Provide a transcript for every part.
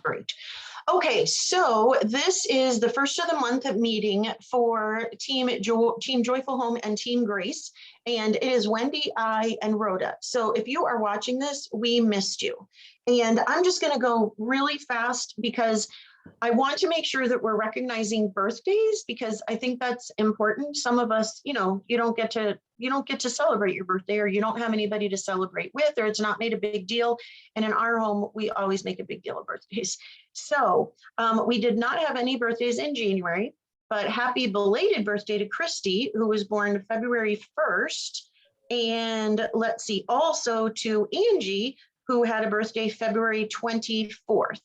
Great. Okay, so this is the first of the month meeting for Team Joyful Home and Team Grace, and it is Wendy, I, and Rhoda. So if you are watching this, we missed you. And I'm just going to go really fast because I want to make sure that we're recognizing birthdays, because I think that's important. Some of us, you don't get to celebrate your birthday, or you don't have anybody to celebrate with, or it's not made a big deal. And in our home, we always make a big deal of birthdays. So we did not have any birthdays in January, but happy belated birthday to Christy, who was born February 1st. And let's see, also to Angie, who had a birthday February 24th.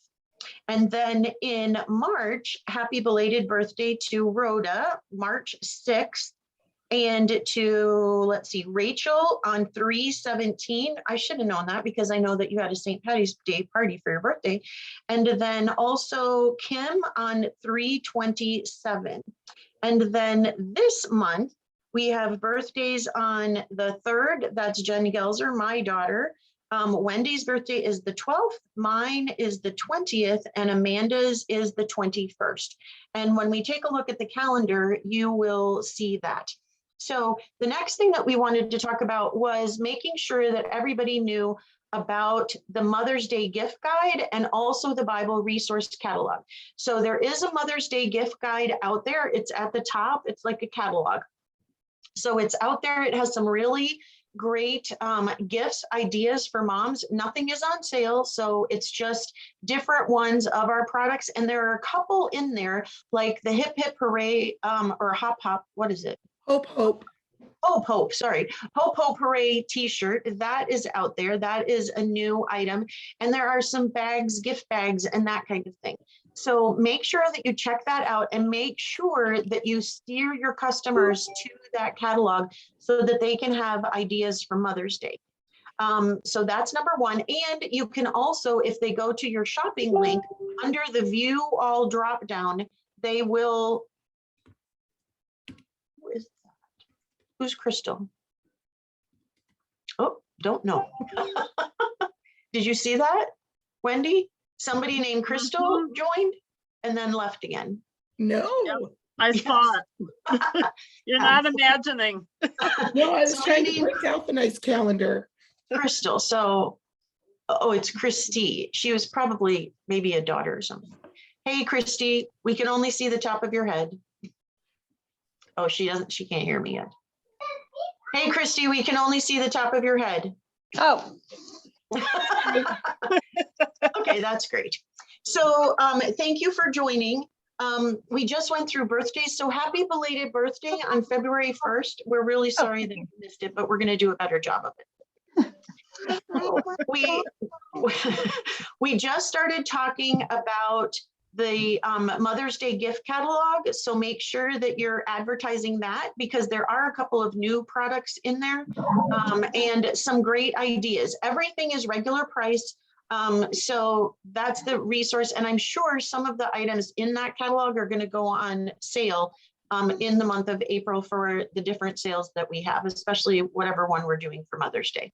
And then in March, happy belated birthday to Rhoda, March 6th. And to, let's see, Rachel on 3/17. I should have known that because I know that you had a St. Patty's Day party for your birthday. And then also Kim on 3/27. And then this month, we have birthdays on the 3rd. That's Jen Gelzer, my daughter. Wendy's birthday is the 12th, mine is the 20th, and Amanda's is the 21st. And when we take a look at the calendar, you will see that. So the next thing that we wanted to talk about was making sure that everybody knew about the Mother's Day gift guide and also the Bible resource catalog. So there is a Mother's Day gift guide out there. It's at the top. It's like a catalog. So it's out there. It has some really great gifts, ideas for moms. Nothing is on sale, so it's just different ones of our products. And there are a couple in there, like the Hip Hip Hooray or Hop Hop, what is it? Hope Hope. Hope, sorry. Hope Hope Hooray t-shirt, that is out there. That is a new item. And there are some bags, gift bags, and that kind of thing. So make sure that you check that out and make sure that you steer your customers to that catalog so that they can have ideas for Mother's Day. So that's number one. And you can also, if they go to your shopping link, under the view all drop down, they will, who is that? Who's Crystal? Oh, don't know. Did you see that, Wendy? Somebody named Crystal joined and then left again. No. Yep, I saw it. You're not imagining. No, I was trying to print out the nice calendar. Crystal. So, oh, it's Christy. She was probably maybe a daughter or something. Hey, Christy, we can only see the top of your head. Oh, she can't hear me yet. Hey, Christy, we can only see the top of your head. Oh. Okay, that's great. So thank you for joining. We just went through birthdays, so happy belated birthday on February 1st. We're really sorry that you missed it, but we're going to do a better job of it. We just started talking about the Mother's Day gift catalog, so make sure that you're advertising that, because there are a couple of new products in there and some great ideas. Everything is regular price. So that's the resource. And I'm sure some of the items in that catalog are going to go on sale in the month of April for the different sales that we have, especially whatever one we're doing for Mother's Day.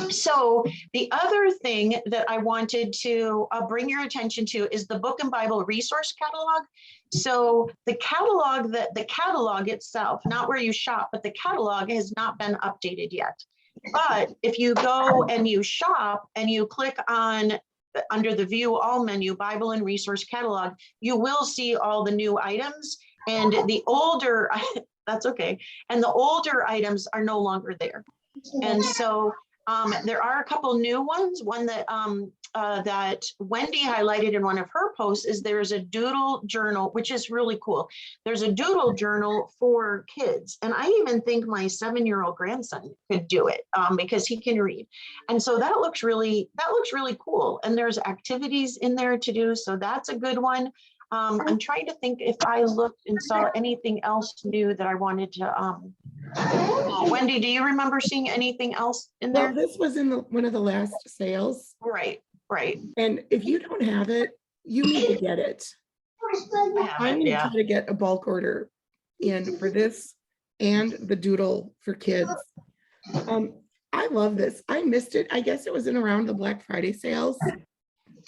So the other thing that I wanted to bring your attention to is the Book and Bible resource catalog. So the catalog itself, not where you shop, but the catalog has not been updated yet. But if you go and you shop and you click on under the view all menu, Bible and resource catalog, you will see all the new items, and the older, that's okay. And the older items are no longer there. And so there are a couple new ones. One that that Wendy highlighted in one of her posts is there's a doodle journal, which is really cool. There's a doodle journal for kids. And I even think my 7-year-old grandson could do it because he can read. And so that looks really cool. And there's activities in there to do. So that's a good one. I'm trying to think if I looked and saw anything else new that I wanted to, Wendy, do you remember seeing anything else in there? Well, this was in one of the last sales. Right. And if you don't have it, you need to get it. I'm going to try to get a bulk order in for this and the doodle for kids. I love this. I missed it. I guess it was in around the Black Friday sales.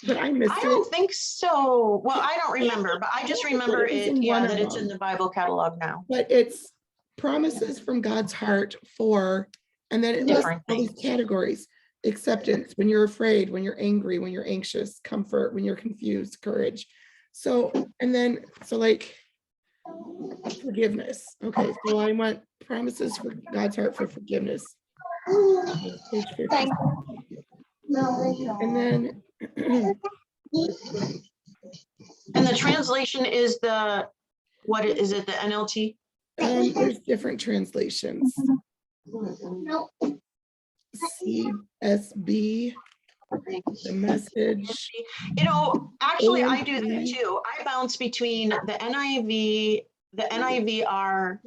but I missed I it. don't think so. Well, I don't remember, but I just remember It was it, in yeah, one that of it's in them. the Bible catalog now. But it's promises from God's heart for, and then it lists Different all these things. categories: acceptance, when you're afraid, when you're angry, when you're anxious, comfort, when you're confused, courage. So, and then, so like forgiveness. Okay, so I want promises for God's heart for forgiveness. Page 50. And then And the translation is the, what is it, the NLT? there's different translations. CSB, the Message. You know, actually, I do that AMP. too. I bounce between the NIV, the NIVR,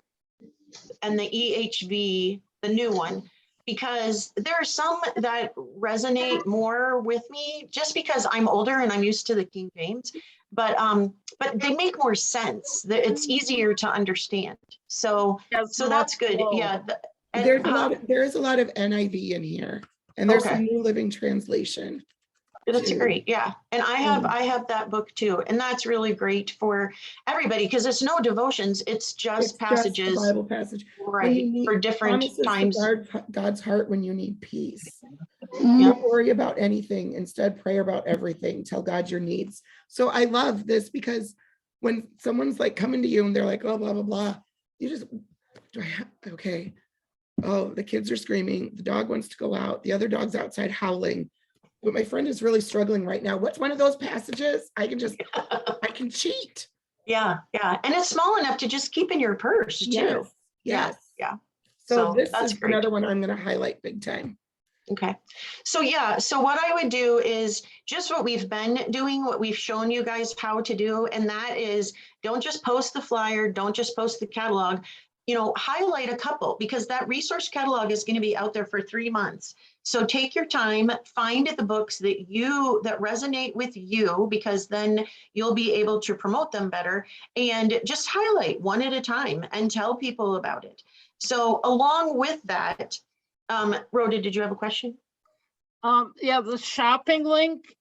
and the EHV, the new one, because there are some that resonate more with me just because I'm older and I'm used to the King James, but they make more sense. It's easier to understand. So that's good. Yeah. And, There is a lot of NIV in here, and there's okay. some New Living Translation. That's too. great. Yeah. And I have that book too. And that's really great for everybody because it's no devotions. It's just passages. Just a Bible passage. Right. For different times. God's heart when you need peace. Yep. Don't worry about anything. Instead, pray about everything. Tell God your needs. So I love this because when someone's like coming to you and they're like, oh, blah, blah, blah, you just, okay. Oh, the kids are screaming. The dog wants to go out. The other dog's outside howling. But my friend is really struggling right now. What's one of those passages? I can cheat. Yeah, yeah. And it's small enough to just keep in your purse too. Yes. Yeah. So this is great. Another one I'm going to highlight big time. Okay. So yeah, so what I would do is just what we've been doing, what we've shown you guys how to do, and that is don't just post the flyer, don't just post the catalog, highlight a couple because that resource catalog is going to be out there for 3 months. So take your time, find the books that resonate with you, because then you'll be able to promote them better, and just highlight one at a time and tell people about it. So along with that, Rhoda, did you have a question? Yeah, the shopping link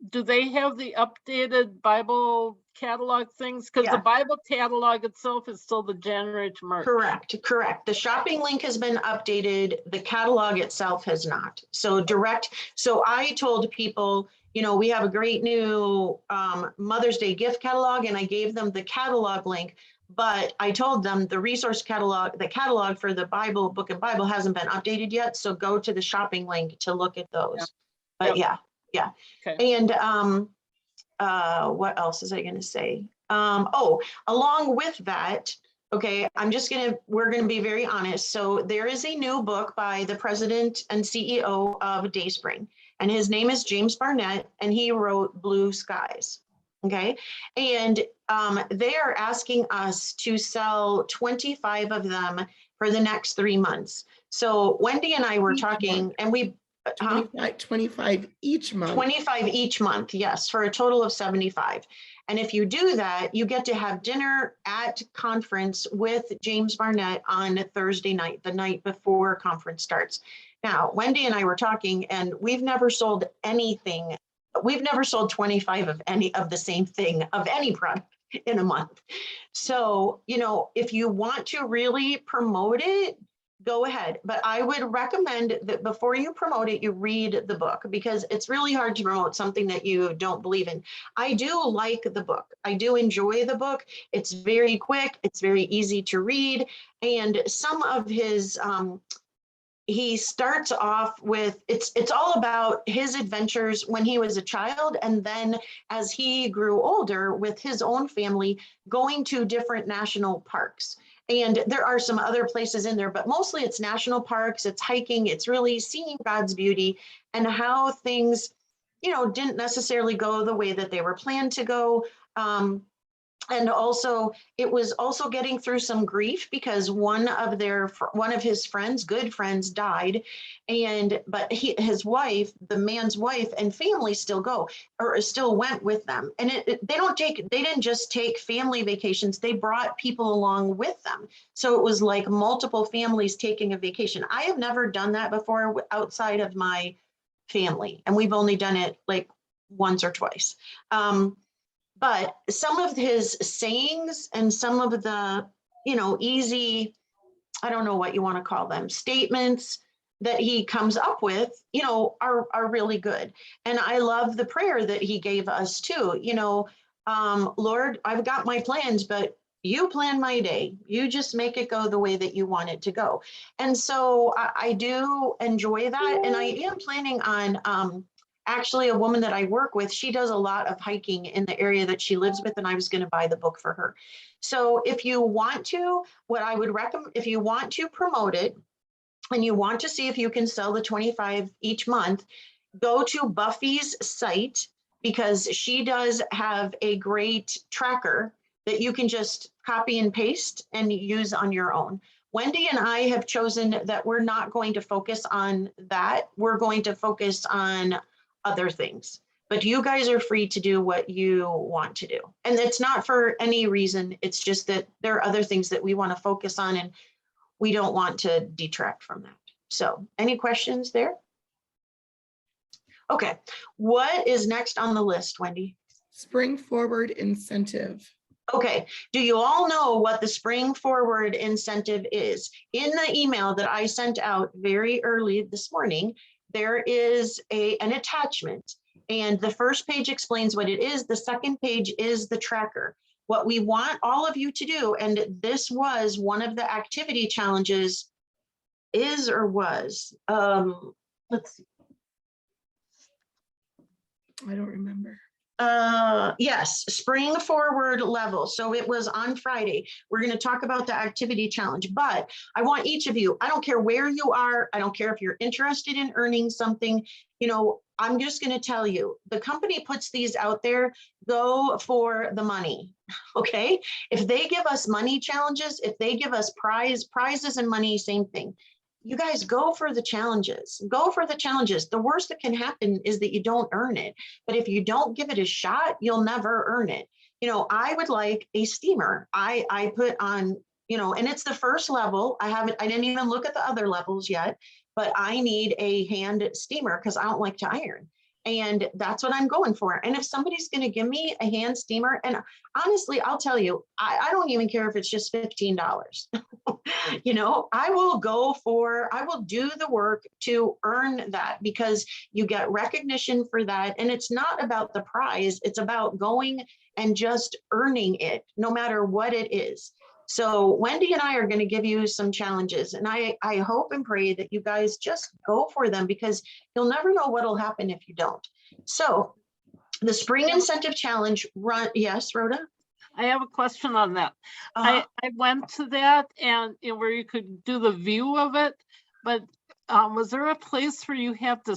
do they have the updated Bible catalog things? Because the Bible catalog itself is still the January to March. Correct. The shopping link has been updated. The catalog itself has not. So I told people, we have a great new Mother's Day gift catalog, and I gave them the catalog link. But I told them the resource catalog, the catalog for the book and Bible hasn't been updated yet. So go to the shopping link to look at those. But yeah. Okay. And what else is I going to say? Along with that, okay, we're going to be very honest. So there is a new book by the president and CEO of Dayspring, and his name is James Barnett, and he wrote Blue Skies. Okay. And they are asking us to sell 25 of them for the next 3 months. So Wendy and I were talking, and we 25 each month. 25 each month, yes, for a total of 75. And if you do that, you get to have dinner at conference with James Barnett on Thursday night, the night before conference starts. Now, Wendy and I were talking, and we've never sold anything. We've never sold 25 of any of the same thing of any product in a month. So, if you want to really promote it, go ahead. But I would recommend that before you promote it, you read the book, because it's really hard to promote something that you don't believe in. I do like the book. I do enjoy the book. It's very quick. It's very easy to read. And some of his, he starts off with, it's all about his adventures when he was a child, and then as he grew older with his own family, going to different national parks. And there are some other places in there, but mostly it's national parks, it's hiking, it's really seeing God's beauty and how things, didn't necessarily go the way that they were planned to go. And also, it was also getting through some grief because one of his friends, good friends, died, but his wife, the man's wife, and family still went with them. And they didn't just take family vacations; they brought people along with them. So it was like multiple families taking a vacation. I have never done that before outside of my family, and we've only done it like once or twice. But some of his sayings and some of the, easy, I don't know what you want to call them, statements that he comes up with, are really good. And I love the prayer that he gave us too, Lord, I've got my plans, but you plan my day. You just make it go the way that you want it to go. And so I do enjoy that. And I am planning on, actually a woman that I work with, she does a lot of hiking in the area that she lives with, and I was going to buy the book for her. So if you want to, what I would recommend, if you want to promote it and you want to see if you can sell the 25 each month, go to Buffy's site, because she does have a great tracker that you can just copy and paste and use on your own. Wendy and I have chosen that we're not going to focus on that. We're going to focus on other things, but you guys are free to do what you want to do. And it's not for any reason. It's just that there are other things that we want to focus on, and we don't want to detract from that. So any questions there? Okay, what is next on the list, Wendy? Spring Forward incentive. Okay, do you all know what the Spring Forward incentive is? In the email that I sent out very early this morning, there is an attachment, and the first page explains what it is. The second page is the tracker. What we want all of you to do, and this was one of the activity challenges, let's see. I don't remember. Yes, Spring Forward level. So it was on Friday. We're going to talk about the activity challenge, but I want each of you, I don't care where you are. I don't care if you're interested in earning something, I'm just going to tell you, the company puts these out there, go for the money. Okay. If they give us money challenges, if they give us prizes and money, same thing. You guys go for the challenges, go for the challenges. The worst that can happen is that you don't earn it. But if you don't give it a shot, you'll never earn it. I would like a steamer. I put on, and it's the first level. I didn't even look at the other levels yet, but I need a hand steamer because I don't like to iron. And that's what I'm going for. And if somebody's going to give me a hand steamer, and honestly, I'll tell you, I don't even care if it's just $15. I will do the work to earn that, because you get recognition for that. And it's not about the prize. It's about going and just earning it, no matter what it is. So Wendy and I are going to give you some challenges, and I hope and pray that you guys just go for them, because you'll never know what'll happen if you don't. So the Spring Incentive Challenge run. Yes, Rhoda? I have a question on that. I went to that, and where you could do the view of it, but was there a place where you have to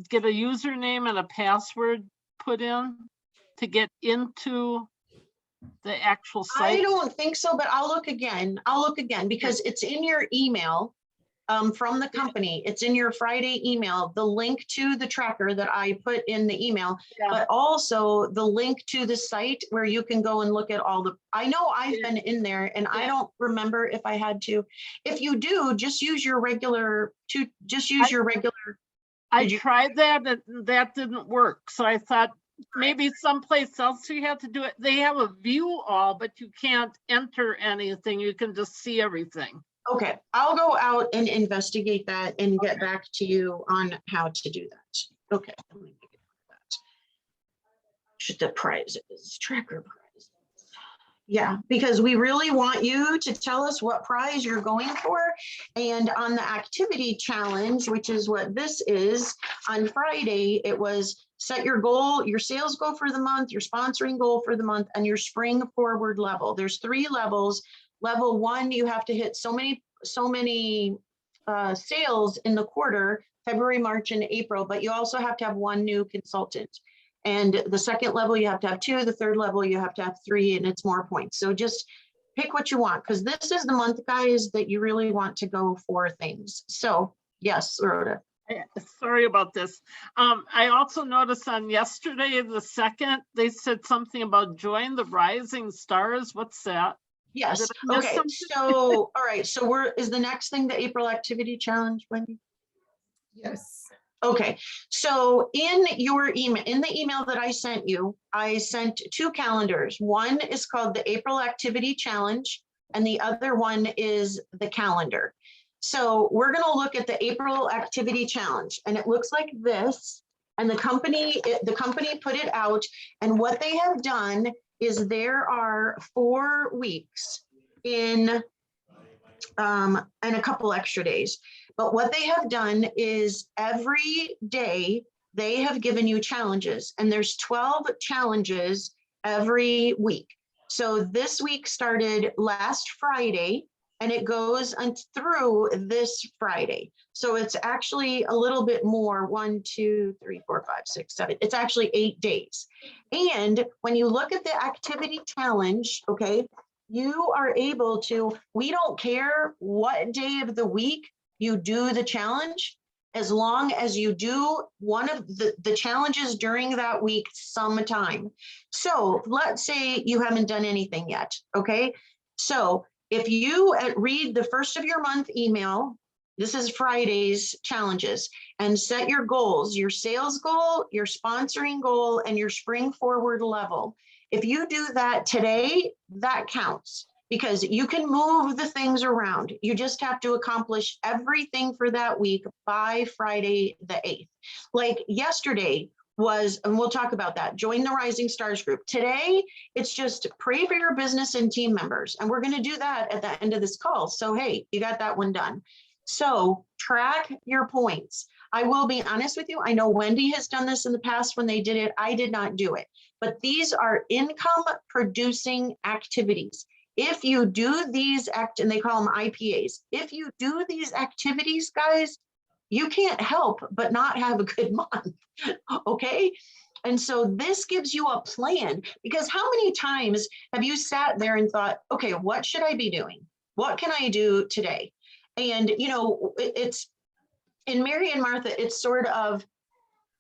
get a username and a password put in to get into the actual site? I don't think so, but I'll look again. Because it's in your email from the company. It's in your Friday email, the link to the tracker that I put in the email, but also the link to the site where you can go and look at all I know I've been in there, and I don't remember if I had to. If you do, just use your regular, I tried that, and that didn't work. So I thought, maybe someplace else you have to do it. They have a view all, but you can't enter anything. You can just see everything. Okay, I'll go out and investigate that and get back to you on how to do that. Okay, let me get that. Should the prizes, tracker prizes. Yeah, because we really want you to tell us what prize you're going for. And on the activity challenge, which is what this is, on Friday, it was set your goal, your sales goal for the month, your sponsoring goal for the month, and your Spring Forward level. There's 3 levels. Level 1, you have to hit so many sales in the quarter, February, March, and April, but you also have to have 1 new consultant. And the second level, you have to have 2. The third level, you have to have 3, and it's more points. So just pick what you want, because this is the month, guys, that you really want to go for things. So yes, Rhoda. Sorry about this. I also noticed on yesterday, the 2nd, they said something about join the Rising Stars. What's that? Yes. Okay. So, all right. So is the next thing the April activity challenge, Wendy? Yes. Okay, so in your email, in the email that I sent you, I sent 2 calendars. One is called the April Activity Challenge, and the other one is the calendar. So we're going to look at the April Activity Challenge, and it looks like this. And the company put it out, and what they have done is there are 4 weeks in and a couple extra days. But what they have done is every day they have given you challenges, and there's 12 challenges every week. So this week started last Friday, and it goes through this Friday. So it's actually a little bit more, 1, 2, 3, 4, 5, 6, 7. It's actually 8 days. And when you look at the activity challenge, okay, you are able to, we don't care what day of the week you do the challenge, as long as you do one of the challenges during that week sometime. So let's say you haven't done anything yet, okay? So if you read the first of your month email, this is Friday's challenges, and set your goals, your sales goal, your sponsoring goal, and your spring forward level. If you do that today, that counts, because you can move the things around. You just have to accomplish everything for that week by Friday the 8th. Like yesterday was, and we'll talk about that, join the Rising Stars group. Today, it's just pray for your business and team members. And we're going to do that at the end of this call. So, hey, you got that one done. So track your points. I will be honest with you. I know Wendy has done this in the past when they did it. I did not do it. But these are income producing activities. If you do these and they call them IPAs, if you do these activities, guys, you can't help but not have a good month, okay? And so this gives you a plan, because how many times have you sat there and thought, okay, what should I be doing? What can I do today? And, you know, it's in Mary and Martha, it's sort of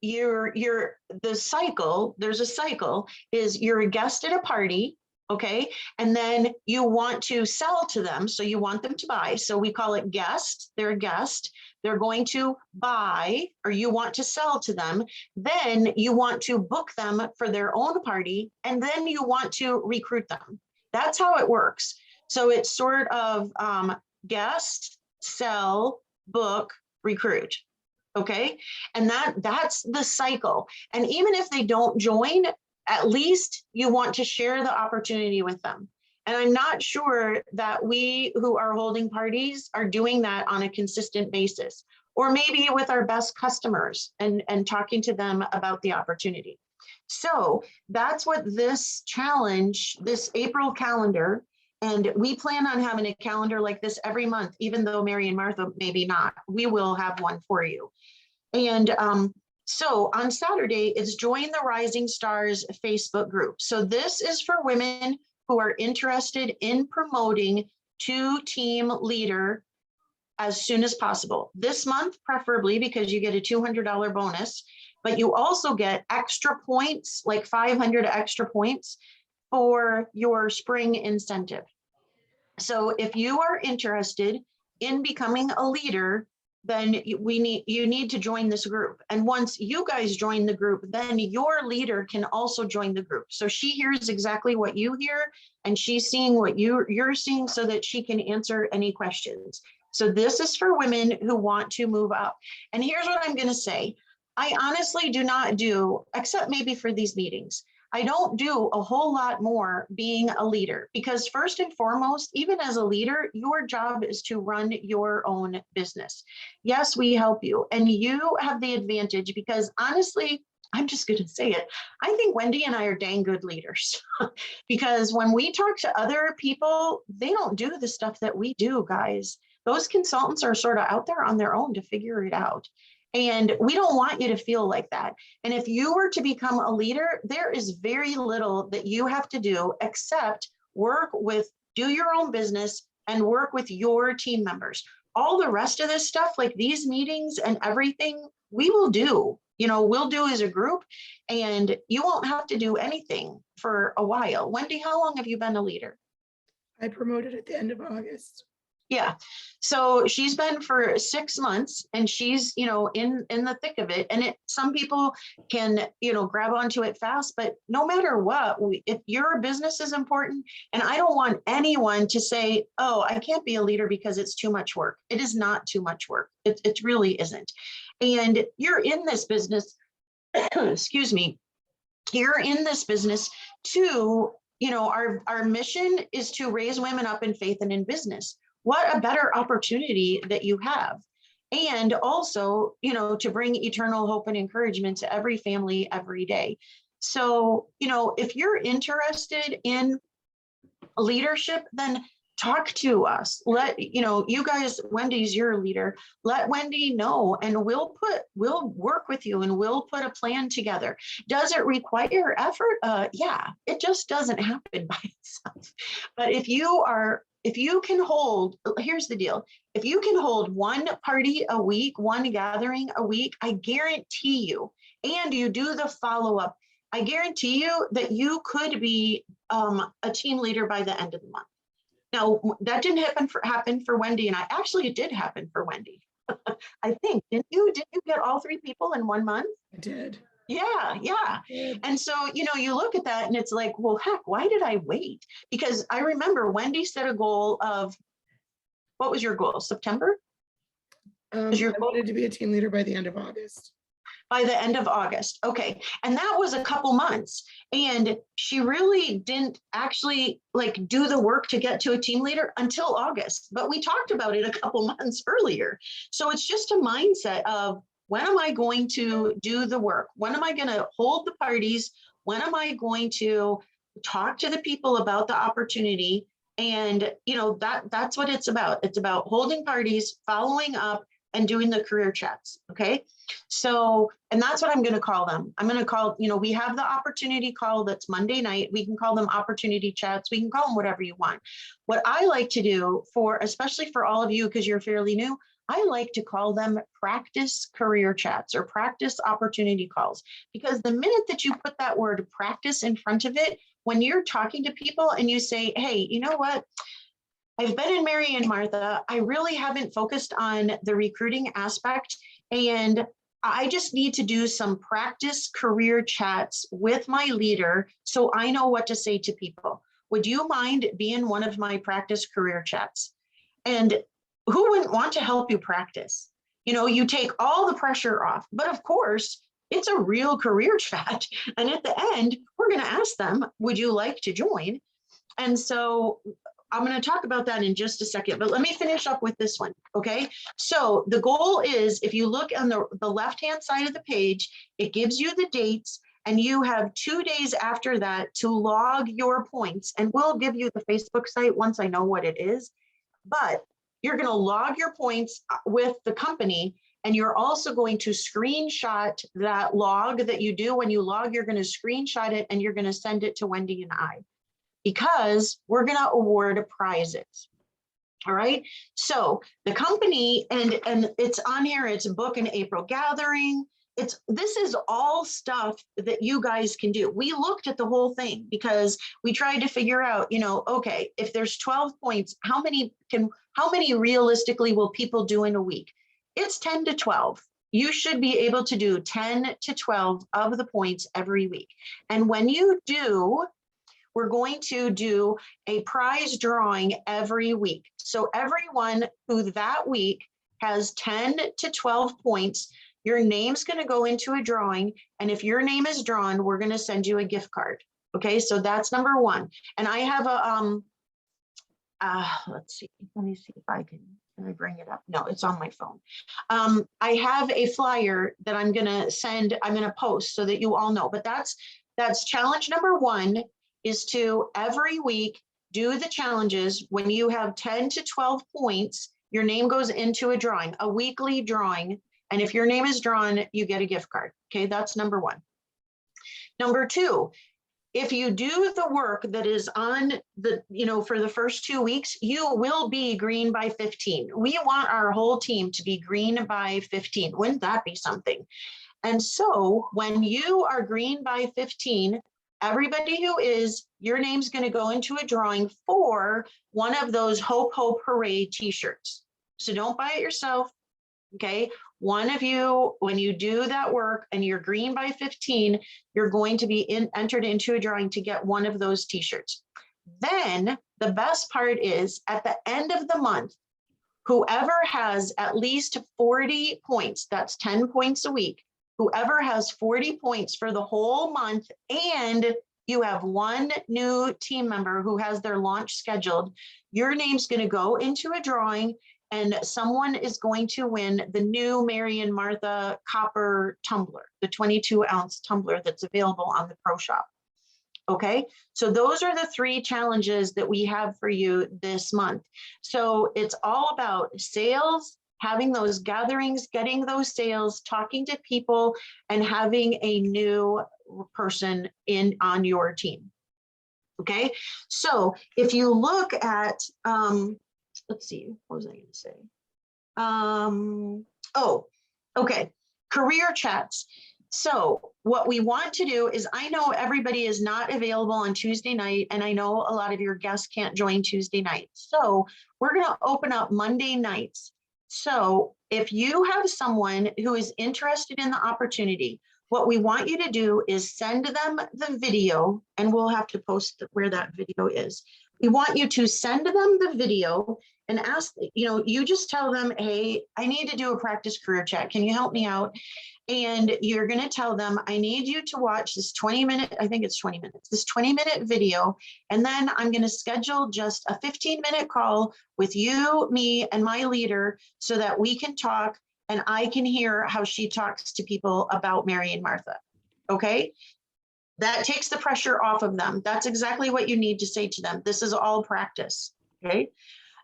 the cycle, there's a cycle, is you're a guest at a party, okay? And then you want to sell to them. So you want them to buy. So we call it guest. They're a guest. They're going to buy, or you want to sell to them. Then you want to book them for their own party. And then you want to recruit them. That's how it works. So it's sort of guest, sell, book, recruit. Okay. And that's the cycle. And even if they don't join, at least you want to share the opportunity with them. And I'm not sure that we who are holding parties are doing that on a consistent basis, or maybe with our best customers and talking to them about the opportunity. So that's what this challenge, this April calendar, and we plan on having a calendar like this every month, even though Mary and Martha maybe not, we will have one for you. And so on Saturday, it's Join the Rising Stars Facebook group. So this is for women who are interested in promoting to team leader as soon as possible. This month, preferably, because you get a $200 bonus, but you also get extra points, like 500 extra points for your spring incentive. So if you are interested in becoming a leader, then you need to join this group. And once you guys join the group, then your leader can also join the group. So she hears exactly what you hear, and she's seeing what you're seeing, so that she can answer any questions. So this is for women who want to move up. And here's what I'm going to say. I honestly do not do, except maybe for these meetings, I don't do a whole lot more being a leader, because first and foremost, even as a leader, your job is to run your own business. Yes, we help you, and you have the advantage, because honestly, I'm just going to say it. I think Wendy and I are dang good leaders because when we talk to other people, they don't do the stuff that we do, guys. Those consultants are sort of out there on their own to figure it out. And we don't want you to feel like that. And if you were to become a leader, there is very little that you have to do except do your own business and work with your team members. All the rest of this stuff, like these meetings and everything, we will do. We'll do as a group, and you won't have to do anything for a while. Wendy, how long have you been a leader? I promoted at the end of August. Yeah. So she's been for 6 months and she's, in the thick of it. And some people can, grab onto it fast, but no matter what, if your business is important, and I don't want anyone to say, oh, I can't be a leader because it's too much work. It is not too much work. It really isn't. And you're in this business, excuse me, you're in this business to, our mission is to raise women up in faith and in business. What a better opportunity that you have. And also, to bring eternal hope and encouragement to every family every day. So, if you're interested in leadership, then talk to us. Let, you guys, Wendy's your leader. Let Wendy know, and we'll work with you and we'll put a plan together. Does it require effort? Yeah, it just doesn't happen by itself. But if you can hold, here's the deal. If you can hold one party a week, one gathering a week, I guarantee you, and you do the follow-up, I guarantee you that you could be a team leader by the end of the month. Now, that didn't happen for Wendy, and it did happen for Wendy. I think, didn't you get all 3 people in 1 month? I did. Yeah. Good. And so, you look at that and it's like, well, heck, why did I wait? Because I remember Wendy set a goal of, what was your goal? September? I wanted to be a team leader by the end of August. By the end of August. Okay. And that was a couple months. And she really didn't actually do the work to get to a team leader until August. But we talked about it a couple months earlier. So it's just a mindset of, when am I going to do the work? When am I going to hold the parties? When am I going to talk to the people about the opportunity? And, that's what it's about. It's about holding parties, following up, and doing the career chats. Okay. So, and that's what I'm going to call them. I'm going to call, we have the opportunity call that's Monday night. We can call them opportunity chats. We can call them whatever you want. What I like to do especially for all of you, because you're fairly new, I like to call them practice career chats or practice opportunity calls, because the minute that you put that word practice in front of it, when you're talking to people and you say, hey, you know what? I've been in Mary and Martha. I really haven't focused on the recruiting aspect, and I just need to do some practice career chats with my leader so I know what to say to people. Would you mind being one of my practice career chats? And who wouldn't want to help you practice? You take all the pressure off, but of course, it's a real career chat. And at the end, we're going to ask them, would you like to join? And so I'm going to talk about that in just a second, but let me finish up with this one. Okay. So the goal is, if you look on the left-hand side of the page, it gives you the dates, and you have 2 days after that to log your points. And we'll give you the Facebook site once I know what it is, but you're going to log your points with the company. And you're also going to screenshot that log that you do when you log. You're going to screenshot it and you're going to send it to Wendy and I, because we're going to award prizes. All right. So the company, and it's on here, it's book an April gathering. This is all stuff that you guys can do. We looked at the whole thing because we tried to figure out, okay, if there's 12 points, how many realistically will people do in a week? It's 10 to 12. You should be able to do 10 to 12 of the points every week. And when you do, we're going to do a prize drawing every week. So everyone who that week has 10 to 12 points, your name's going to go into a drawing. And if your name is drawn, we're going to send you a gift card. Okay, so that's number 1. And I have a, let's see, let me see if I can bring it up. No, it's on my phone. I have a flyer that I'm going to send, I'm going to post so that you all know, but that's challenge number 1, is to every week do the challenges. When you have 10 to 12 points, your name goes into a drawing, a weekly drawing. And if your name is drawn, you get a gift card. Okay, that's number 1. Number 2, if you do the work that is on the, for the first 2 weeks, you will be green by 15. We want our whole team to be green by 15. Wouldn't that be something? And so when you are green by 15, everybody who is, your name's going to go into a drawing for one of those Hope, Hope, Hooray t-shirts. So don't buy it yourself. Okay. One of you, when you do that work and you're green by 15, you're going to be entered into a drawing to get one of those t-shirts. Then the best part is at the end of the month, whoever has at least 40 points, that's 10 points a week, whoever has 40 points for the whole month, and you have one new team member who has their launch scheduled, your name's going to go into a drawing and someone is going to win the new Mary and Martha copper tumbler, the 22-ounce tumbler that's available on the Pro Shop. Okay, so those are the 3 challenges that we have for you this month. So it's all about sales, having those gatherings, getting those sales, talking to people, and having a new person on your team. Okay, so if you look at, let's see, what was I going to say? Oh, okay, career chats. So what we want to do is, I know everybody is not available on Tuesday night, and I know a lot of your guests can't join Tuesday night. So we're going to open up Monday nights. So if you have someone who is interested in the opportunity, what we want you to do is send them the video, and we'll have to post where that video is. We want you to send them the video and ask, you just tell them, hey, I need to do a practice career chat. Can you help me out? And you're going to tell them, I need you to watch this 20-minute, I think it's 20 minutes, this 20-minute video. And then I'm going to schedule just a 15-minute call with you, me, and my leader so that we can talk and I can hear how she talks to people about Mary and Martha. Okay? That takes the pressure off of them. That's exactly what you need to say to them. This is all practice. Okay?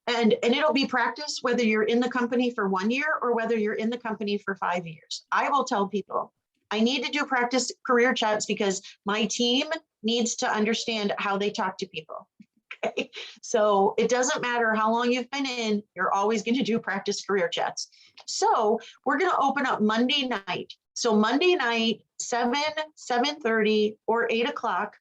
And it'll be practice whether you're in the company for 1 year or whether you're in the company for 5 years. I will tell people, I need to do practice career chats because my team needs to understand how they talk to people. Okay? So it doesn't matter how long you've been in, you're always going to do practice career chats. So we're going to open up Monday night. So Monday night, 7:30, or 8 o'clock,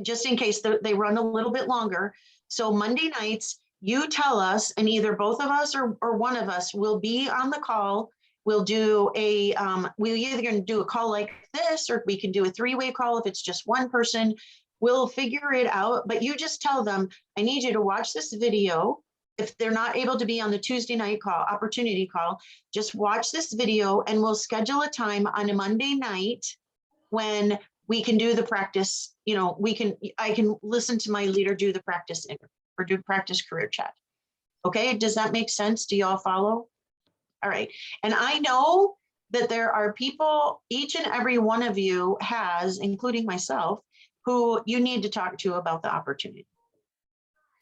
just in case they run a little bit longer. So Monday nights, you tell us, and either both of us or one of us will be on the call. We'll do we're either going to do a call like this, or we can do a 3-way call if it's just one person. We'll figure it out, but you just tell them, I need you to watch this video. If they're not able to be on the Tuesday night call, opportunity call, just watch this video and we'll schedule a time on a Monday night when we can do the practice. I can listen to my leader do the practice or do practice career chat. Okay, does that make sense? Do y'all follow? All right, and I know that there are people, each and every one of you has, including myself, who you need to talk to about the opportunity.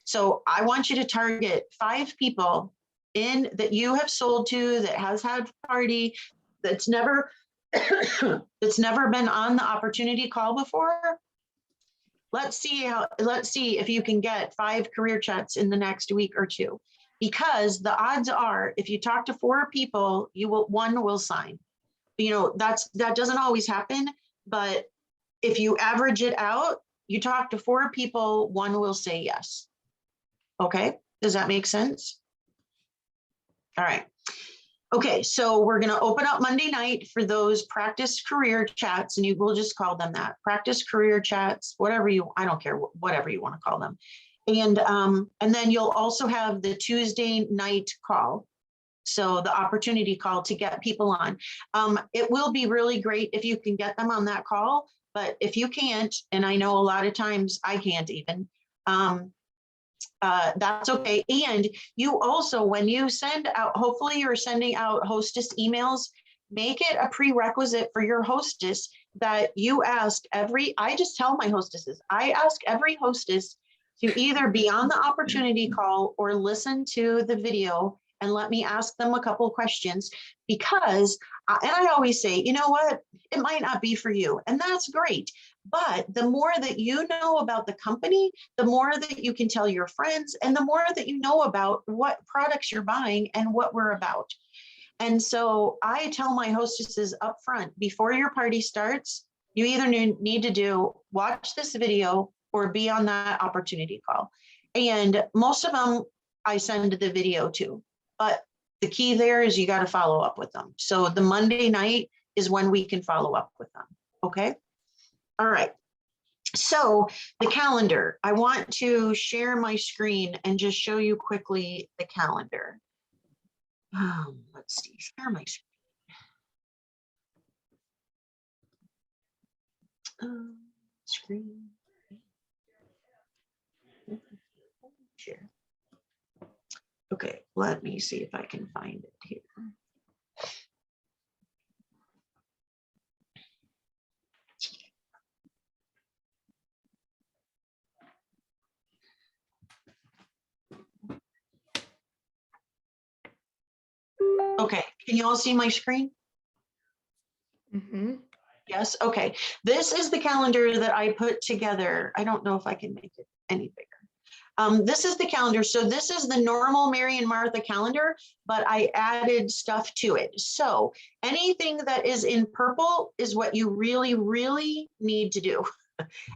So I want you to target 5 people that you have sold to, that has had party, that's never been on the opportunity call before. Let's see if you can get 5 career chats in the next week or 2, because the odds are, if you talk to 4 people, one will sign. That doesn't always happen, but if you average it out, you talk to 4 people, 1 will say yes. Okay, does that make sense? All right. Okay, so we're going to open up Monday night for those practice career chats, and we'll just call them that. Practice career chats, I don't care, whatever you want to call them. And then you'll also have the Tuesday night call. So the opportunity call to get people on. It will be really great if you can get them on that call, but if you can't, and I know a lot of times I can't even, that's okay. And you also, when you send out, hopefully you're sending out hostess emails, make it a prerequisite for your hostess that you ask I just tell my hostesses, I ask every hostess to either be on the opportunity call or listen to the video and let me ask them a couple of questions, because, and I always say, you know what, it might not be for you, and that's great. But the more that you know about the company, the more that you can tell your friends, and the more that you know about what products you're buying and what we're about. And so I tell my hostesses up front, before your party starts, You either need to watch this video or be on that opportunity call. And most of them I send the video to, but the key there is you got to follow up with them. So the Monday night is when we can follow up with them. Okay. All right. So the calendar, I want to share my screen and just show you quickly the calendar. Let's see, share my screen. Share. Okay, let me see if I can find it here. Okay, can you all see my screen? Mhm. Yes, okay. This is the calendar that I put together. I don't know if I can make it any bigger. This is the calendar. So this is the normal Mary and Martha calendar, but I added stuff to it. So anything that is in purple is what you really, really need to do.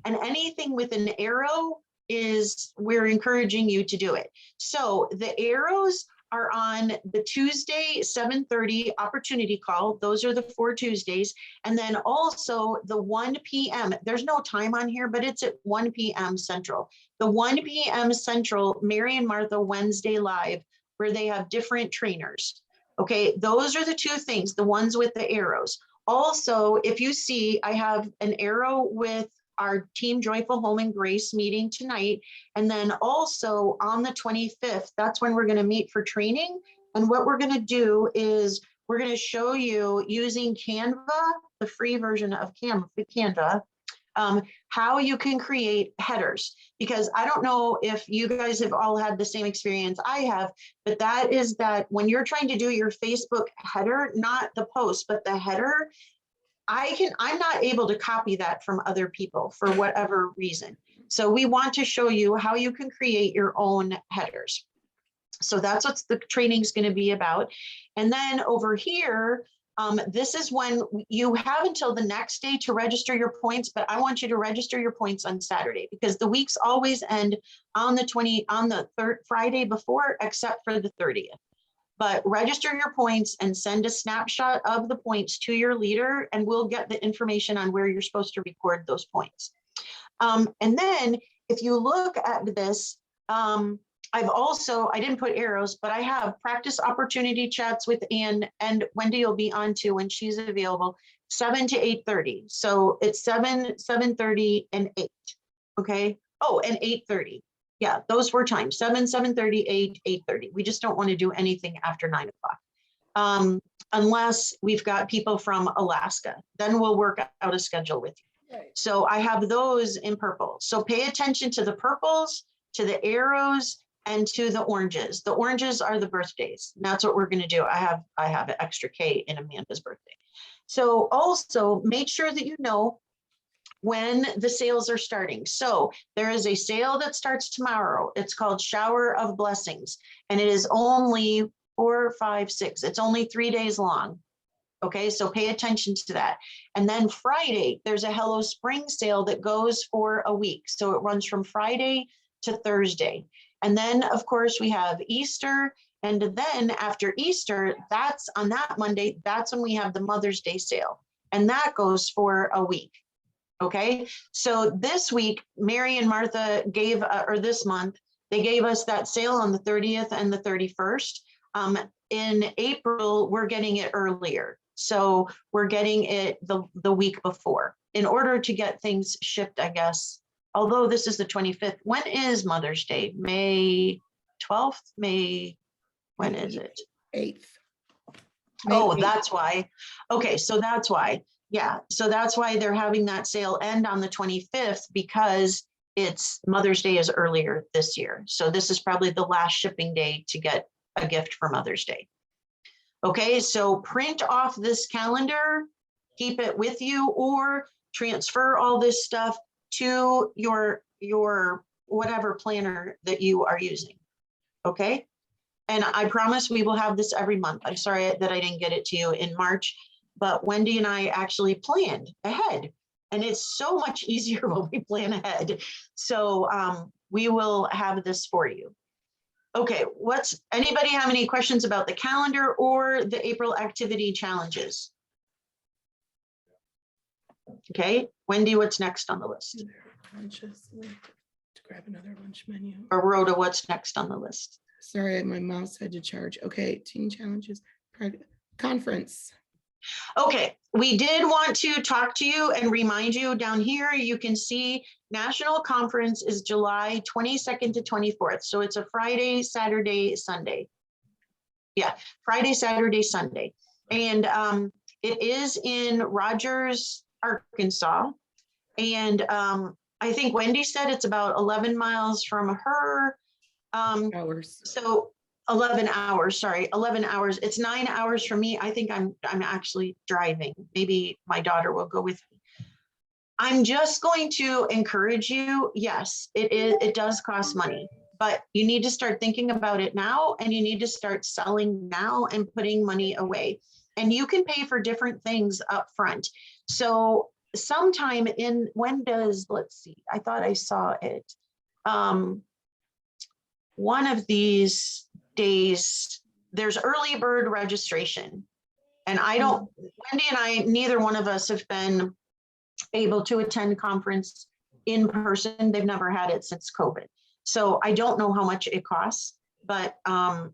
And anything with an arrow is we're encouraging you to do it. So the arrows are on the Tuesday 7:30 opportunity call. Those are the 4 Tuesdays. And then also the 1 p.m. There's no time on here, but it's at 1 p.m. Central. The 1 p.m. Central Mary and Martha Wednesday Live, where they have different trainers. Okay, those are the 2 things, the ones with the arrows. Also, if you see, I have an arrow with our Team Joyful Home and Grace meeting tonight. And then also on the 25th, that's when we're going to meet for training. And what we're going to do is we're going to show you using Canva, the free version of Canva, how you can create headers. Because I don't know if you guys have all had the same experience I have, but that is that when you're trying to do your Facebook header, not the post, but the header, I'm not able to copy that from other people for whatever reason. So we want to show you how you can create your own headers. So that's what the training is going to be about. And then over here, this is when you have until the next day to register your points, but I want you to register your points on Saturday because the weeks always end on the third Friday before, except for the 30th. But register your points and send a snapshot of the points to your leader, and we'll get the information on where you're supposed to record those points. And then if you look at this, I didn't put arrows, but I have practice opportunity chats with Ann, and Wendy will be on too when she's available, 7 to 8:30. So it's 7, 7:30, and 8. Okay. Oh, and 8:30. Yeah, those were times, 7, 7:30, 8, 8:30. We just don't want to do anything after 9 o'clock. Unless we've got people from Alaska, then we'll work out a schedule with you. Right. So I have those in purple. So pay attention to the purples, to the arrows, and to the oranges. The oranges are the birthdays. And that's what we're going to do. I have an extra K in Amanda's birthday. So also make sure that you know when the sales are starting. So there is a sale that starts tomorrow. It's called Shower of Blessings, and it is only 4, 5, 6. It's only 3 days long. Okay, so pay attention to that. And then Friday, there's a Hello Spring sale that goes for a week. So it runs from Friday to Thursday. And then, of course, we have Easter. And then after Easter, that's on that Monday, that's when we have the Mother's Day sale. And that goes for a week. Okay, so this week, Mary and Martha or this month, they gave us that sale on the 30th and the 31st. In April, we're getting it earlier. So we're getting it the week before in order to get things shipped, I guess. Although this is the 25th. When is Mother's Day? May 12th? When is it? 8th. Oh, that's why. Okay, so that's why. Yeah, so that's why they're having that sale end on the 25th, because it's Mother's Day is earlier this year. So this is probably the last shipping day to get a gift for Mother's Day. Okay, so print off this calendar, keep it with you, or transfer all this stuff to your whatever planner that you are using. Okay, and I promise we will have this every month. I'm sorry that I didn't get it to you in March, but Wendy and I actually planned ahead. And it's so much easier when we plan ahead. So we will have this for you. Okay, anybody have any questions about the calendar or the April activity challenges? Okay, Wendy, what's next on the list? Just like to grab another lunch menu. Or Rhoda, what's next on the list? Sorry, my mouse had to charge. Okay, teen challenges, conference. Okay, we did want to talk to you and remind you down here, you can see National Conference is July 22nd to 24th. So it's a Friday, Saturday, Sunday. Yeah, Friday, Saturday, Sunday. And it is in Rogers, Arkansas. And I think Wendy said it's about 11 miles from her. Hours. So 11 hours, sorry, 11 hours. It's 9 hours for me. I think I'm actually driving. Maybe my daughter will go with me. I'm just going to encourage you. Yes, it does cost money, but you need to start thinking about it now, and you need to start selling now and putting money away. And you can pay for different things up front. So sometime let's see, I thought I saw it. One of these days, there's early bird registration. And Wendy and I, neither one of us have been able to attend conference in person. They've never had it since COVID. So I don't know how much it costs, but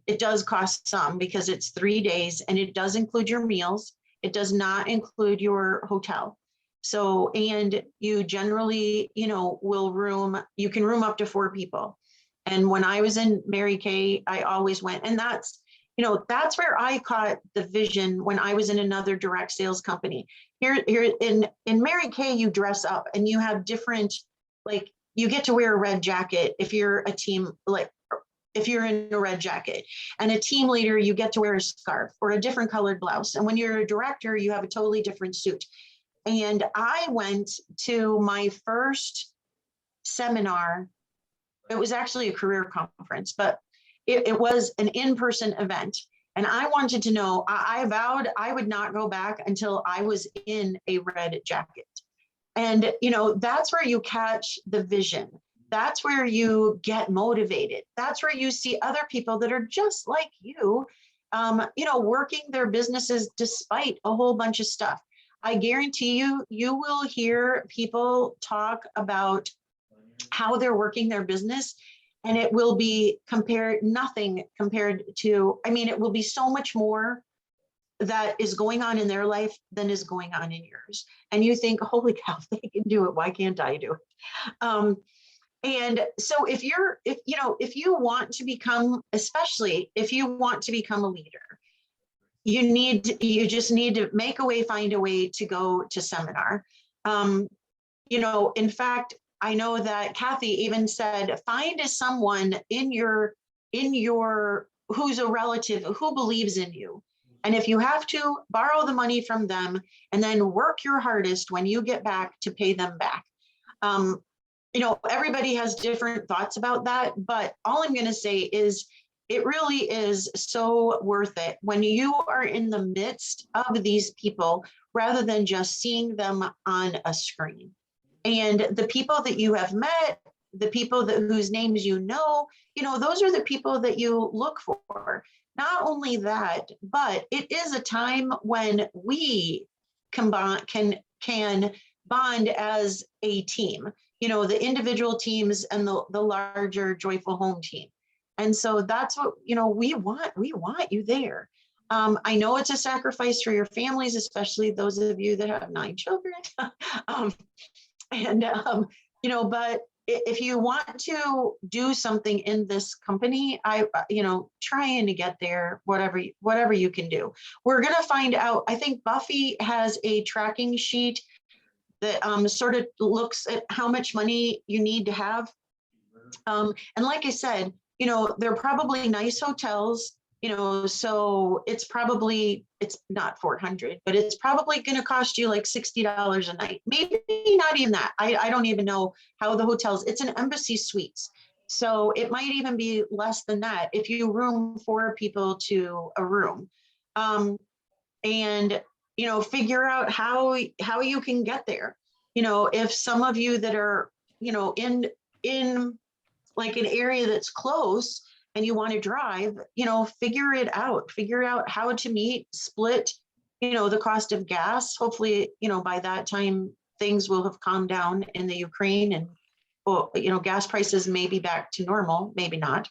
it does cost some because it's 3 days and it does include your meals. It does not include your hotel. So, and you generally, you can room up to 4 people. And when I was in Mary Kay, I always went, and that's where I caught the vision when I was in another direct sales company. Here in Mary Kay, you dress up and you have different, like, you get to wear a red jacket if you're a team, like if you're in a red jacket, and a team leader, you get to wear a scarf or a different colored blouse. And when you're a director, you have a totally different suit. And I went to my first seminar. It was actually a career conference, but it was an in-person event. And I wanted to know, I vowed I would not go back until I was in a red jacket. And, that's where you catch the vision. That's where you get motivated. That's where you see other people that are just like you, working their businesses despite a whole bunch of stuff. I guarantee you will hear people talk about how they're working their business, and it will be nothing compared to, it will be so much more that is going on in their life than is going on in yours. And you think, holy cow, if they can do it, why can't I do it? And so if you want to become, especially if you want to become a leader, you just need to find a way to go to seminar. In fact, I know that Kathy even said, find someone in your who's a relative who believes in you. And if you have to, borrow the money from them and then work your hardest when you get back to pay them back. Everybody has different thoughts about that, but all I'm going to say is it really is so worth it when you are in the midst of these people rather than just seeing them on a screen. And the people that you have met, the people whose names those are the people that you look for. Not only that, but it is a time when we can bond as a team, the individual teams and the larger Joyful Home team. And so that's what, we want you there. I know it's a sacrifice for your families, especially those of you that have 9 children. But if you want to do something in this company, trying to get there, whatever you can do. We're going to find out. I think Buffy has a tracking sheet that sort of looks at how much money you need to have. And like I said, they're probably nice hotels, so it's not 400, but it's probably going to cost you like $60 a night. Maybe not even that. I don't even know how the hotels, it's an Embassy Suites. So it might even be less than that if you room 4 people to a room. And, figure out how you can get there. if some of you that are, in like an area that's close and you want to drive, figure out how to meet, split, the cost of gas. Hopefully, by that time, things will have calmed down in the Ukraine and, gas prices may be back to normal, maybe not.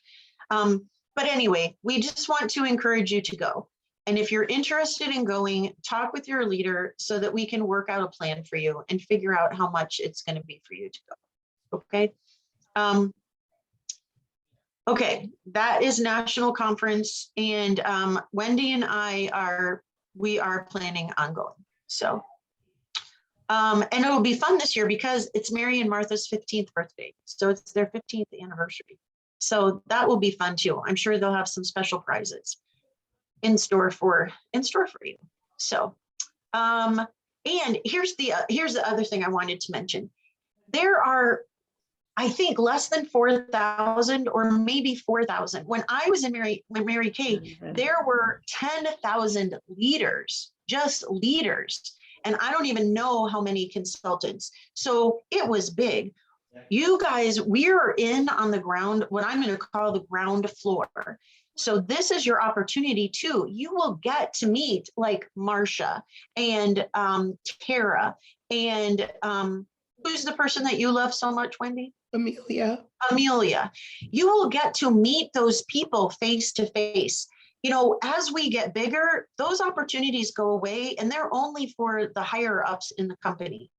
But anyway, we just want to encourage you to go. And if you're interested in going, talk with your leader so that we can work out a plan for you and figure out how much it's going to be for you to go. Okay. Okay, that is national conference, and Wendy and we are planning on going. So, and it'll be fun this year because it's Mary and Martha's 15th birthday. So it's their 15th anniversary. So that will be fun too. I'm sure they'll have some special prizes in store for you. So, and here's the other thing I wanted to mention. There are, I think, less than 4,000 or maybe 4,000. When I was in Mary Kay, there were 10,000 leaders, just leaders. And I don't even know how many consultants. So it was big. You guys, we're in on the ground, what I'm going to call the ground floor. So this is your opportunity too. You will get to meet like Marsha and Tara and who's the person that you love so much, Wendy? Amelia. You will get to meet those people face to face. As we get bigger, those opportunities go away and they're only for the higher ups in the company.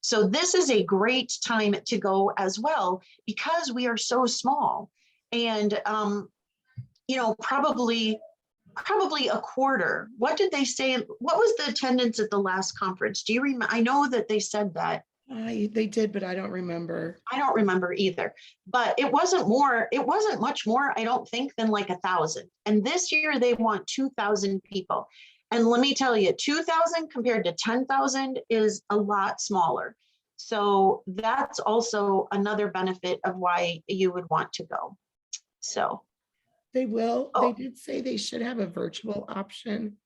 So this is a great time to go as well because we are so small. And, probably a quarter. What did they say? What was the attendance at the last conference? Do you remember? I know that they said that. They did, but I don't remember. I don't remember either, but it wasn't much more, I don't think, than like 1,000. And this year they want 2,000 people. And let me tell you, 2,000 compared to 10,000 is a lot smaller. So that's also another benefit of why you would want to go. So. They will. They did say they should have a virtual option.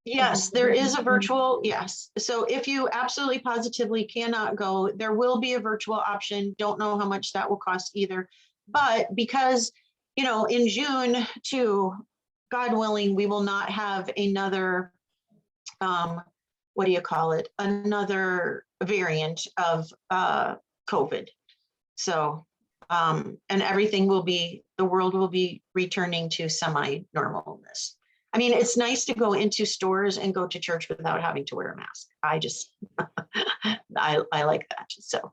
Yes, there is a virtual, yes. So if you absolutely positively cannot go, there will be a virtual option. Don't know how much that will cost either. But because, in June too, God willing, we will not have another, another variant of COVID. So, and everything the world will be returning to semi-normalness. I mean, it's nice to go into stores and go to church without having to wear a mask. I like that. So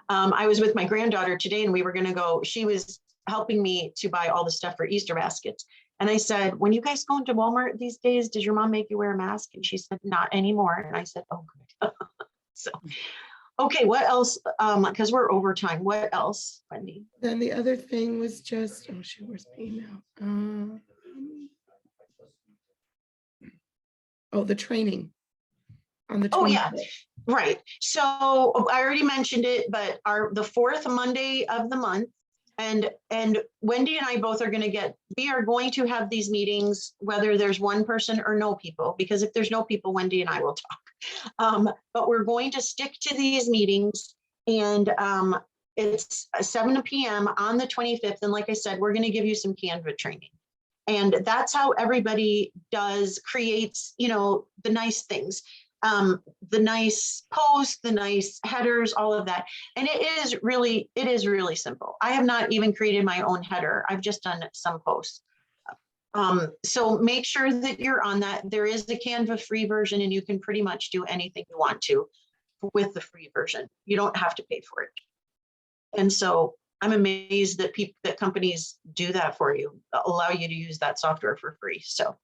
I was with my granddaughter today and we were going to go, she was helping me to buy all the stuff for Easter baskets. And I said, when you guys go into Walmart these days, does your mom make you wear a mask? And she said, not anymore. And I said, oh, good. So, okay, what else? Because we're over time. What else, Wendy? Then the other thing was just, oh shoot, where's my email? The training on the 25th. Oh yeah, right. So I already mentioned it, but the fourth Monday of the month, and Wendy and I both are we are going to have these meetings, whether there's one person or no people, because if there's no people, Wendy and I will talk. But we're going to stick to these meetings, and it's 7 p.m. on the 25th. And like I said, we're going to give you some Canva training. And that's how everybody creates, the nice things, the nice posts, the nice headers, all of that. And it is really simple. I have not even created my own header. I've just done some posts. So make sure that you're on that. There is a Canva free version and you can pretty much do anything you want to with the free version. You don't have to pay for it. And so I'm amazed that companies do that for you, allow you to use that software for free. So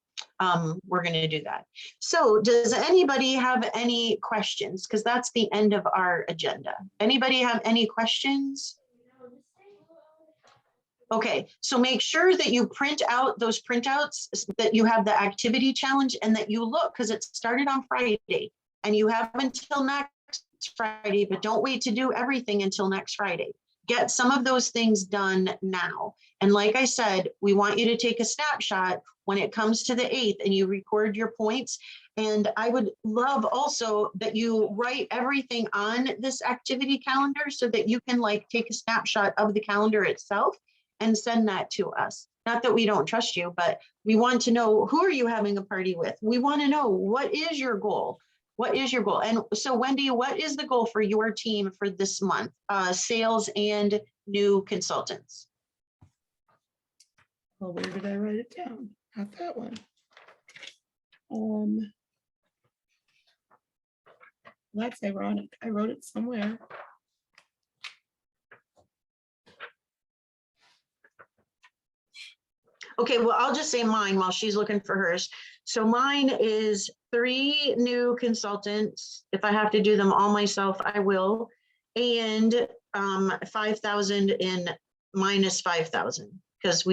we're going to do that. So does anybody have any questions? Because that's the end of our agenda. Anybody have any questions? Okay, so make sure that you print out those printouts, that you have the activity challenge, and that you look, because it started on Friday and you have until next Friday, but don't wait to do everything until next Friday. get some of those things done now. And like I said, we want you to take a snapshot when it comes to the 8th and you record your points. And I would love also that you write everything on this activity calendar so that you can like take a snapshot of the calendar itself and send that to us. Not that we don't trust you, but we want to know, who are you having a party with? We want to know, what is your goal? What is your goal? And so Wendy, what is the goal for your team for this month? Sales and new consultants. Well, where did I write it down? Not that one. That's ironic. I wrote it somewhere. Okay, well, I'll just say mine while she's looking for hers. So mine is 3 new consultants. If I have to do them all myself, I will. And 5,000 in minus 5,000 because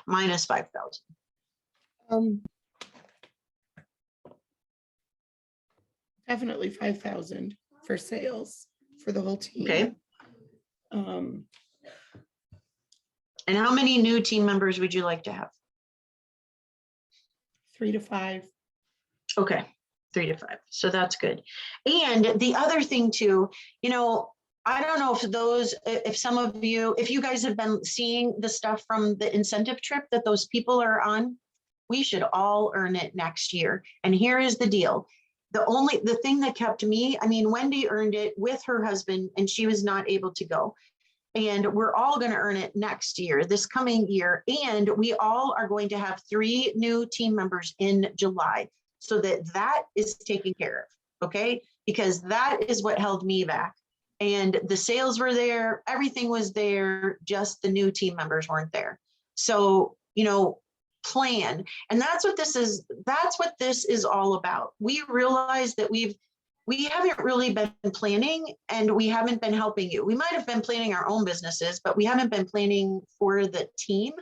minus 5,000. Definitely 5,000 for sales for the whole team. Okay. Um, And how many new team members would you like to have? 3 to 5. Okay, 3 to 5. So that's good. And the other thing too, I don't know if some of you, if you guys have been seeing the stuff from the incentive trip that those people are on, we should all earn it next year. And here is the deal. The thing that kept me, Wendy earned it with her husband and she was not able to go. And we're all going to earn it next year, this coming year. And we all are going to have 3 new team members in July so that is taken care of. Okay. Because that is what held me back. And the sales were there. Everything was there. Just the new team members weren't there. So, plan. And that's what this is all about. We realize that we haven't really been planning and we haven't been helping you. We might have been planning our own businesses, but we haven't been planning for the team.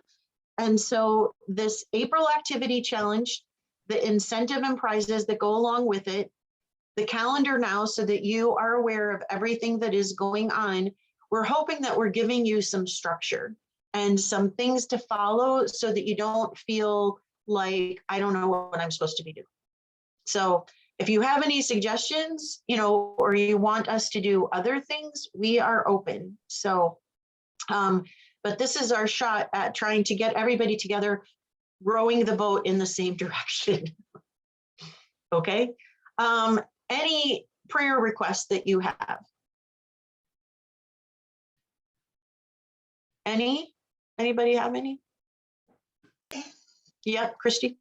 And so this April activity challenge, the incentive and prizes that go along with it, the calendar now so that you are aware of everything that is going on, we're hoping that we're giving you some structure and some things to follow so that you don't feel like, I don't know what I'm supposed to be doing. So if you have any suggestions, or you want us to do other things, we are open. So, but this is our shot at trying to get everybody together, rowing the boat in the same direction. Okay. Any prayer requests that you have? Anybody have any? Yep, Christy.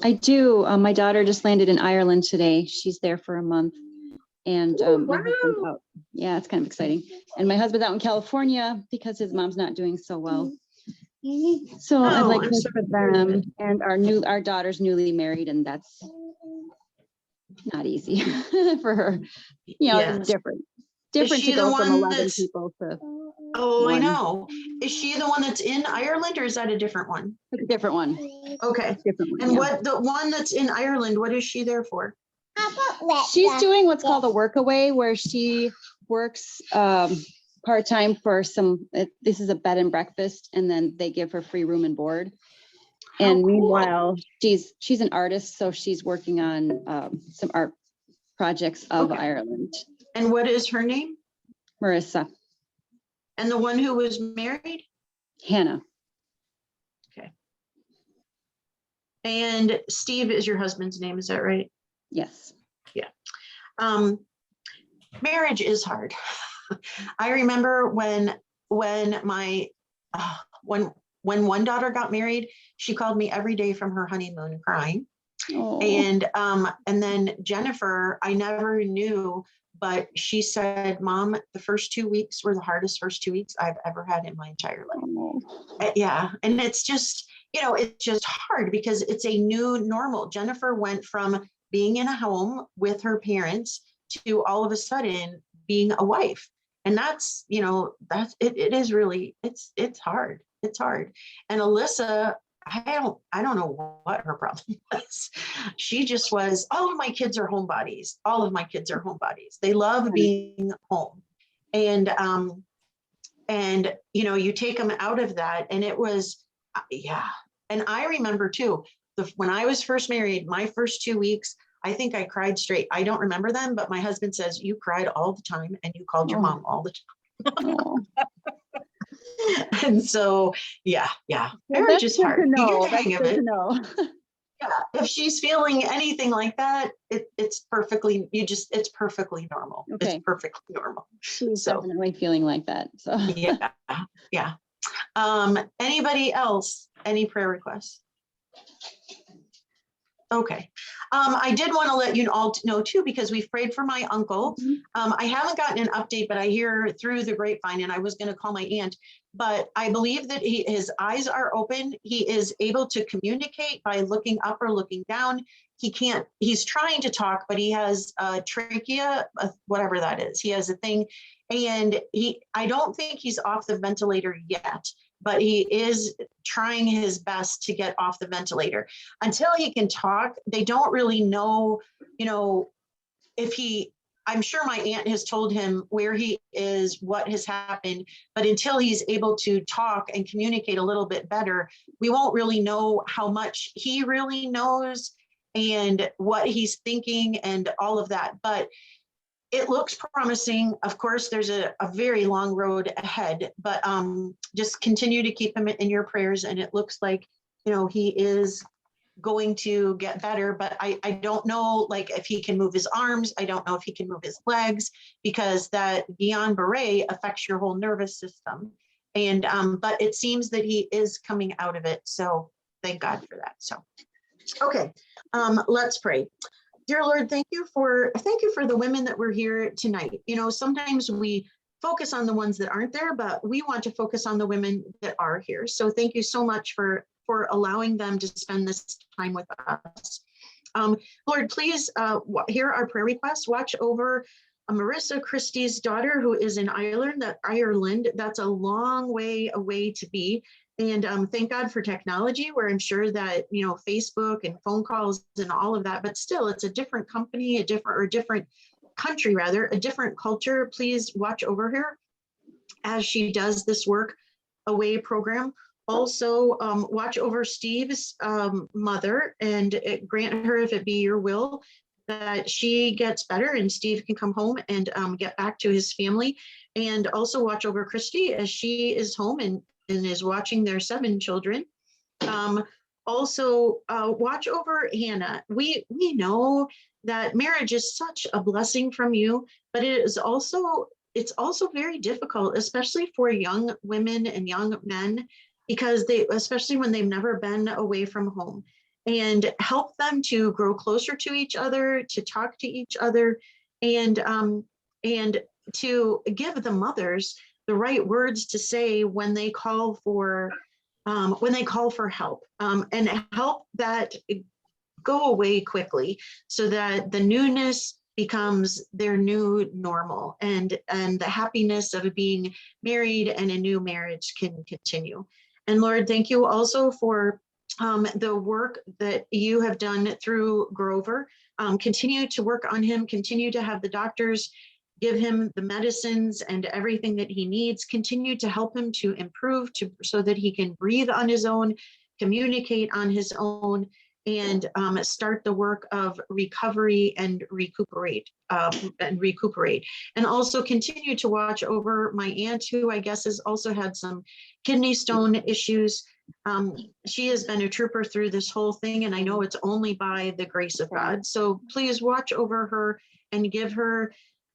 I do. My daughter just landed in Ireland today. She's there for a month. And my husband's out. Yeah, it's kind of exciting. And my husband's out in California because his mom's not doing so well. So I'd like I'm to sorry for them. And our daughter's newly married, and that's not easy for her. Yes. It's different. Different she to the go from one 11 that's- people to Oh, I one. know. Is she the one that's in Ireland or is that a different one? It's a different one. Okay. Different one. And yeah. what the one that's in Ireland, what is she there for? She's doing what's called a workaway, where she works part-time for this is a bed and breakfast, and then they give her free room and board. And cool. meanwhile, she's an artist, so she's working on some art projects of Okay. Ireland. And what is her name? Marissa. And the one who was married? Hannah. And Steve is your husband's name, is that right? Yes. Marriage is hard. I remember when my when one daughter got married, she called me every day from her honeymoon crying. Oh. And then Jennifer, I never knew, but she said, Mom, the first 2 weeks were the hardest first 2 weeks I've ever had in my entire life. Oh. Yeah. And it's just, it's just hard because it's a new normal. Jennifer went from being in a home with her parents to all of a sudden being a wife. And that's, it is really, it's hard. It's hard. And Alyssa, I don't know what her problem was. She just was, all of my kids are homebodies. All of my kids are homebodies. They love being home. And And, you know, you take them out of that, and it was, yeah. And I remember too, when I was first married, my first 2 weeks, I think I cried straight. I don't remember them, but my husband says, you cried all the time and you called your Oh. mom all the time. Oh. And so, yeah. Well, Marriage that's is good hard. to You get know. the That's hang of good to it. know. Yeah. If she's feeling anything like that, it's perfectly, it's perfectly normal. Okay. It's perfectly normal. She's So, definitely feeling like that. So yeah. Anybody else? Any prayer requests? Okay. I did want to let you all know too, because we've prayed for my uncle. Mhm. I haven't gotten an update, but I hear through the grapevine, and I was going to call my aunt, but I believe that his eyes are open. He is able to communicate by looking up or looking down. He's trying to talk, but he has a trachea, whatever that is. He has a thing, and I don't think he's off the ventilator yet, but he is trying his best to get off the ventilator. Until he can talk, they don't really know, I'm sure my aunt has told him where he is, what has happened, but until he's able to talk and communicate a little bit better, we won't really know how much he really knows and what he's thinking and all of that. But it looks promising. Of course, there's a very long road ahead, but just continue to keep him in your prayers. And it looks like, he is going to get better, but I don't know, like, if he can move his arms. I don't know if he can move his legs, because that Guillain-Barré affects your whole nervous system. And but it seems that he is coming out of it. So thank God for that. So, okay, let's pray. Dear Lord, thank you for the women that were here tonight. Sometimes we focus on the ones that aren't there, but we want to focus on the women that are here. So thank you so much for allowing them to spend this time with us. Lord, please hear our prayer requests. Watch over Marissa Christie's daughter, who is in Ireland. That's a long way away to be. And thank God for technology, where I'm sure that, Facebook and phone calls and all of that, but still it's a different company, a different country, rather, a different culture. Please watch over her as she does this work away program. Also, watch over Steve's mother and grant her, if it be your will, that she gets better and Steve can come home and get back to his family. And also watch over Christy as she is home and is watching their 7 children. Also, watch over Hannah. We know that marriage is such a blessing from you, but it's also very difficult, especially for young women and young men, because especially when they've never been away from home. And help them to grow closer to each other, to talk to each other, and to give the mothers the right words to say when they call for help, and help that go away quickly, so that the newness becomes their new normal, and the happiness of being married and a new marriage can continue. And Lord, thank you also for the work that you have done through Grover. Continue to work on him, continue to have the doctors give him the medicines and everything that he needs, continue to help him to improve so that he can breathe on his own, communicate on his own, and start the work of recovery and recuperate. And also continue to watch over my aunt, who I guess has also had some kidney stone issues. She has been a trooper through this whole thing, and I know it's only by the grace of God. So please watch over her and give her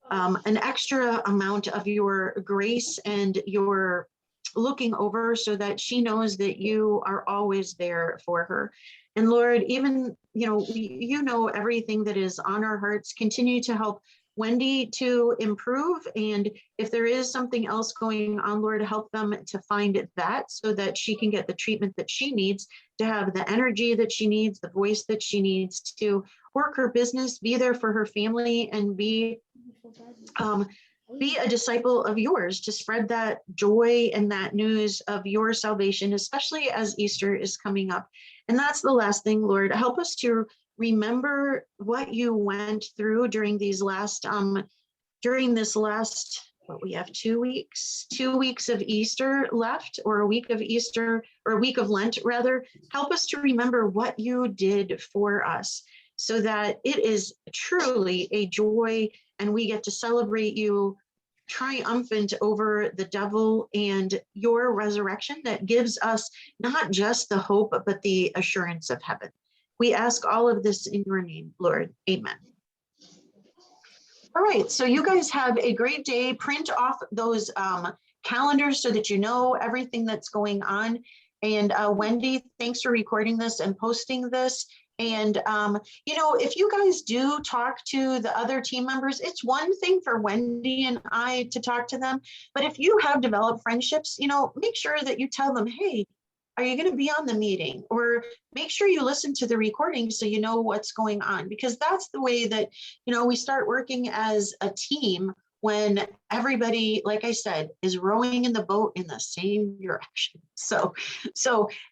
an extra amount of your grace and your looking over, so that she knows that you are always there for her. And Lord, even, you know everything that is on our hearts. Continue to help Wendy to improve. And if there is something else going on, Lord, help them to find that, so that she can get the treatment that she needs, to have the energy that she needs, the voice that she needs to work her business, be there for her family, and be a disciple of yours, to spread that joy and that news of your salvation, especially as Easter is coming up. And that's the last thing, Lord. Help us to remember what you went through during this last what we have 2 weeks of Easter left, or a week of Easter, or a week of Lent rather. Help us to remember what you did for us, so that it is truly a joy and we get to celebrate you triumphant over the devil and your resurrection that gives us not just the hope, but the assurance of heaven. We ask all of this in your name, Lord. Amen. All right, so you guys have a great day. Print off those calendars so that you know everything that's going on. And Wendy, thanks for recording this and posting this. And, you know, if you guys do talk to the other team members, it's one thing for Wendy and I to talk to them. But if you have developed friendships, you know, make sure that you tell them, hey, are you going to be on the meeting? Or make sure you listen to the recording so you know what's going on, because that's the way that, you know, we start working as a team when everybody, like I said, is rowing in the boat in the same direction. So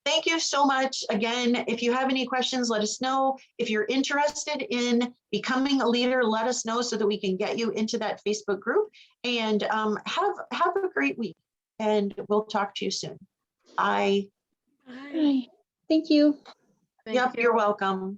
thank you so much. Again, if you have any questions, let us know. If you're interested in becoming a leader, let us know so that we can get you into that Facebook group. And have a great week. And we'll talk to you soon. Bye. Hi. Thank you. Thank Yep, you. you're welcome.